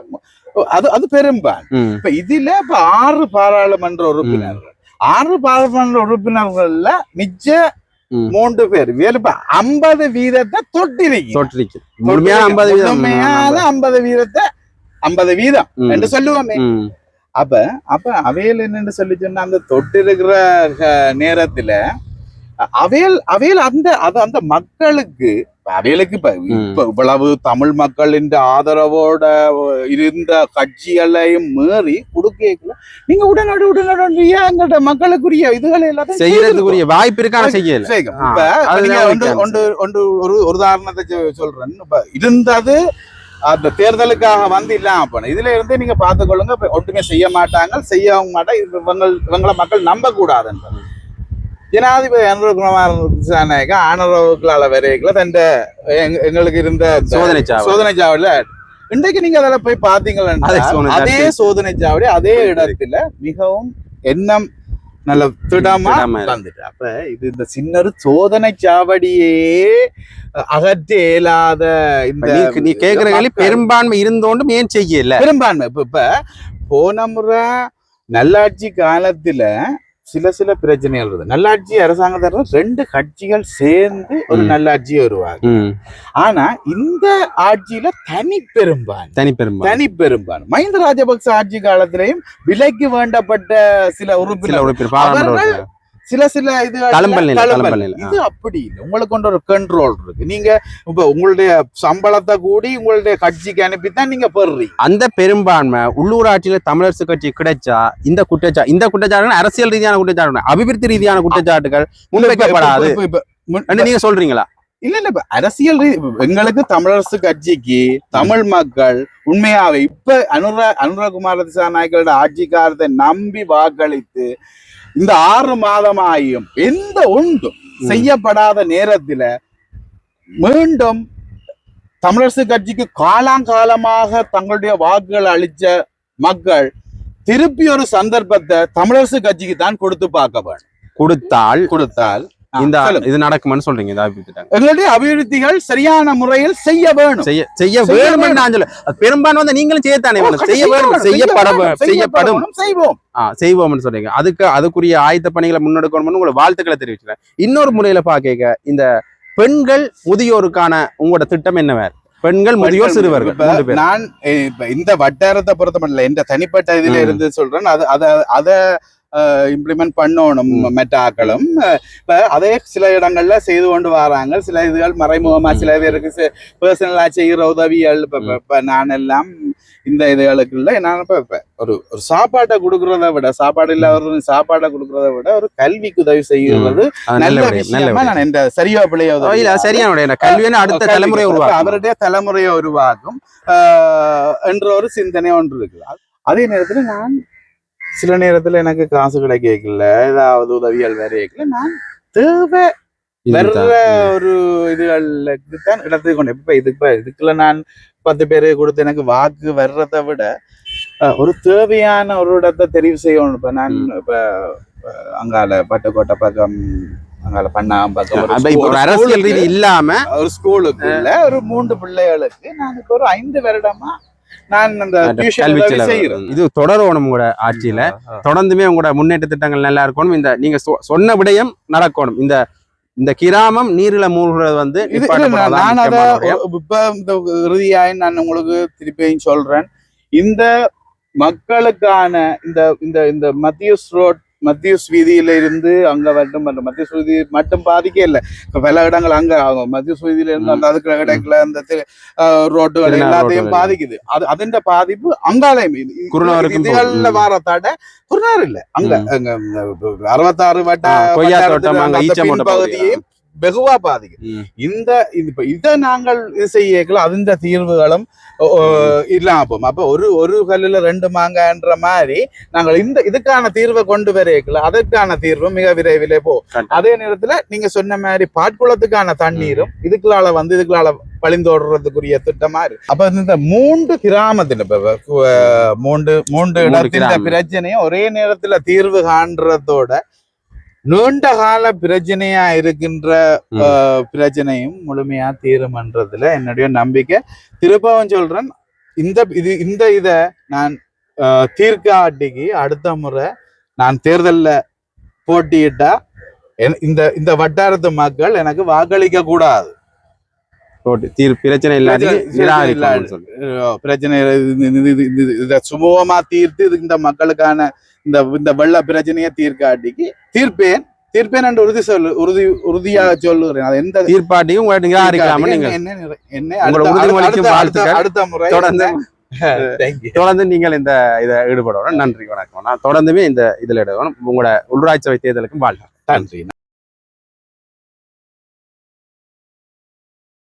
Speaker 1: அது பெரும்பான்மை. இப்ப இதுல இப்ப 6 பாராளுமன்ற உறுப்பினர்கள் 6 பாராளுமன்ற உறுப்பினர்கள்ல மிச்ச 3 பேர் 50% தொட்டிருக்கு.
Speaker 2: முழுமையான
Speaker 1: 50% என்று சொல்லுவோமே. அப்ப அவையில் என்னன்னு சொல்லி சொன்னா அந்த தொட்டிருக்கிற நேரத்துல அவையில் அந்த மக்களுக்கு அவைகளுக்கு இப்ப இவ்வளவு தமிழ் மக்களின் ஆதரவோட இருந்த கட்சிகளையும் மீறி கொடுக்கல நீங்க உடனடியா எங்கள்ட மக்களுக்குரிய இதுகளை எல்லாத்தையும்
Speaker 2: செய்யறதுக்குரிய வாய்ப்பு இருக்கான செய்யல.
Speaker 1: ஒரு உதாரணத்தை சொல்றேன். இப்ப இருந்தது அந்த தேர்தலுக்காக வந்து இல்லாம போன இதுல இருந்து நீங்க பாத்துக்கொள்ளுங்க. ஒன்றுமே செய்ய மாட்டாங்க, செய்யவும் மாட்டாங்க. இவங்களை மக்கள் நம்ப கூடாதுன்றது. ஜனாதிபதி அனுரகுமார் திசாநாயக்க ஆனரவுக்குள்ள வரைக்குள்ள தந்த எங்களுக்கு இருந்த சோதனை சாவடியில இன்றைக்கு நீங்க அதில் போய் பாத்தீங்கன்னா அதே சோதனை சாவடி அதே இடத்துல மிகவும் எண்ணம் நல்ல திடமா வந்துட்டு அப்ப இது இந்த சின்ன சோதனை சாவடியே அகற்ற இயலாத இந்த
Speaker 2: நீ கேக்குற கேள்வி பெரும்பான்மை இருந்தோண்டும் ஏன் செய்யல
Speaker 1: பெரும்பான்மை இப்ப போன முறை நல்லாட்சி காலத்துல சில பிரச்சனைகள் இருக்குது. நல்லாட்சி அரசாங்கத்துல 2 கட்சிகள் சேர்ந்து ஒரு நல்லாட்சியை உருவாங்க. ஆனா இந்த ஆட்சியில தனி பெரும்பான்மை மஹிந்த ராஜபக்ச ஆட்சி காலத்திலையும் விலைக்கு வேண்டப்பட்ட சில உறுப்பினர்கள் சில இது அப்படி இல்லை. உங்களுக்கு கொண்டு ஒரு கண்ட்ரோல் இருக்கு. நீங்க இப்ப உங்களுடைய சம்பளத்தை கூடி உங்களுடைய கட்சிக்கு அனுப்பித்தான் நீங்க பெறுறீங்க.
Speaker 2: அந்த பெரும்பான்மை உள்ளூராட்சியில தமிழரசு கட்சி கிடைச்சா இந்த குற்றச்சாட்டு அரசியல் ரீதியான குற்றச்சாட்டு, அபிவிருத்தி ரீதியான குற்றச்சாட்டுகள் முன்வைக்கப்படாது நீங்க சொல்றீங்களா?
Speaker 1: இல்ல அரசியல் எங்களுக்கு தமிழரசு கட்சிக்கு தமிழ் மக்கள் உண்மையாவே இப்ப அனுரகுமார திசாநாயக்கரோட ஆட்சிக்காரத்தை நம்பி வாக்களித்து இந்த 6 மாதமாயும் எந்த ஒன்றும் செய்யப்படாத நேரத்துல மீண்டும் தமிழரசு கட்சிக்கு காலாங்காலமாக தங்களுடைய வாக்குகள் அளிச்ச மக்கள் திருப்பி ஒரு சந்தர்ப்பத்தை தமிழரசு கட்சிக்கு தான் கொடுத்து பார்க்க வேண்டும். கொடுத்தால்
Speaker 2: இது நடக்கும்னு சொல்றீங்க.
Speaker 1: எங்களுடைய அபிவிருத்திகள் சரியான முறையில் செய்ய வேணும்.
Speaker 2: பெரும்பான்மை நீங்களும் செய்யத்தானே செய்வோம்னு சொல்றீங்க. அதுக்குரிய ஆயத்த பணிகளை முன்னெடுக்கணும்னு உங்களை வாழ்த்துக்களை தெரிவிச்சுக்கிறேன். இன்னொரு முறையில பாக்க இந்த பெண்கள் முதியோருக்கான உங்களோட திட்டம் என்ன வேற? பெண்கள் முதியோர் சிறுவர்கள்
Speaker 1: நான் இந்த வட்டாரத்தை பொறுத்த மட்டும் இந்த தனிப்பட்ட இதுல இருந்து சொல்றேன். அத இம்ப்ளிமெண்ட் பண்ணணும் மெட்டாக்களும். இப்ப அதே சில இடங்கள்ல செய்து கொண்டு வராங்க. சில இதுகள் மறைமுகமா சில பேருக்கு பர்சனலா செய்கிற உதவிகள். இப்ப நான் எல்லாம் இந்த இதுகளுக்குள்ள நான் இப்ப ஒரு சாப்பாட்டை கொடுக்கறத விட சாப்பாடு இல்லாத சாப்பாட்டை கொடுக்கறத விட ஒரு கல்விக்கு உதவி செய்கிறது நல்ல விஷயமா நான் இந்த சரியா பிள்ளைய
Speaker 2: அடுத்த தலைமுறை
Speaker 1: அவருடைய தலைமுறையை உருவாக்கும் என்ற ஒரு சிந்தனை ஒன்று இருக்கு. அதே நேரத்துல நான் சில நேரத்துல எனக்கு காசு கிடைக்கல, ஏதாவது உதவிகள் வரையல, நான் தேவை வர்ற ஒரு இதுகளுக்கு தான் இடத்துக்கு கொண்டு இப்ப இதுக்குள்ள நான் 10 பேரு கொடுத்து எனக்கு வாக்கு வர்றதை விட ஒரு தேவையான ஒரு இடத்தை தெரிவு செய்யணும். இப்ப நான் இப்ப அங்கால பட்டுக்கோட்டை பக்கம் அங்கால பண்ணாம பக்கம்
Speaker 2: அரசியல் ரீதி இல்லாம
Speaker 1: ஒரு ஸ்கூலுக்குள்ள ஒரு 3 பிள்ளைகளுக்கு நான் இப்ப ஒரு 5 வருடமா நான் அந்த
Speaker 2: இது தொடரணும். உங்களோட ஆட்சியில தொடர்ந்துமே உங்களோட முன்னேற்ற திட்டங்கள் நல்லா இருக்கணும். இந்த நீங்க சொன்ன விடயம் நடக்கணும். இந்த கிராமம் நீரில மூழ்கிறது வந்து
Speaker 1: நான் அத இப்ப இந்த இறுதியாய் நான் உங்களுக்கு திருப்பியும் சொல்றேன். இந்த மக்களுக்கான இந்த மத்தியூஸ் வீதியில இருந்து அங்க வரட்டும். மத்தியூஸ் வீதி மட்டும் பாதிக்க இல்லை. பல இடங்கள் அங்க ஆகும். மத்தியூஸ் வீதியில இருந்து அந்த அதுக்கு இடத்துல அந்த ரோட்டுகள் எல்லாத்தையும் பாதிக்குது. அதிண்ட பாதிப்பு அங்காலையும் இதுகள்ல வாரத்தாட குருநார் இல்ல அங்க 66 வட்ட பகுதியையும் வெகுவா பாதிக்குது. இதை நாங்கள் இது செய்யல. அந்த தீர்வுகளும் இல்லாம போகும். அப்ப ஒரு கல்லுல 2 மாங்கன்ற மாதிரி நாங்கள் இதுக்கான தீர்வை கொண்டு வரையல. அதற்கான தீர்வு மிக விரைவிலே போகும். அதே நேரத்துல நீங்க சொன்ன மாதிரி பாட்குளத்துக்கான தண்ணீரும் இதுக்குள்ளால பழிந்தோடுறதுக்குரிய திட்டமா இருக்கு. அப்ப இந்த 3 கிராமத்துல மூன்று இடத்துல பிரச்சனையும் ஒரே நேரத்துல தீர்வு காண்றதோட நீண்ட கால பிரச்சனையா இருக்கின்ற பிரச்சனையும் முழுமையா தீருமன்றதுல என்னுடைய நம்பிக்கை. திருப்பவும் சொல்றேன், இத நான் தீர்க்காட்டிக்கு அடுத்த முறை நான் தேர்தல்ல போட்டியிட்டா இந்த வட்டாரத்து மக்கள் எனக்கு வாக்களிக்க கூடாது.
Speaker 2: பிரச்சனை
Speaker 1: இத சுமூகமா தீர்த்து இந்த மக்களுக்கான இந்த வெள்ள பிரச்சனையை தீர்க்காட்டிக்கு தீர்ப்பேன் என்று உறுதியாக சொல்லுகிறேன். அது எந்த
Speaker 2: தீர்ப்பாட்டியும்
Speaker 1: அடுத்த முறை
Speaker 2: தொடர்ந்து நீங்கள் இந்த இதை ஈடுபடணும். நன்றி, வணக்கம். நான் தொடர்ந்துமே இந்த இதுல ஈடுபடணும். உங்களோட உள்ளூராட்சி சபை தேர்தலுக்கும் வாழ்க்கை.
Speaker 1: நன்றி.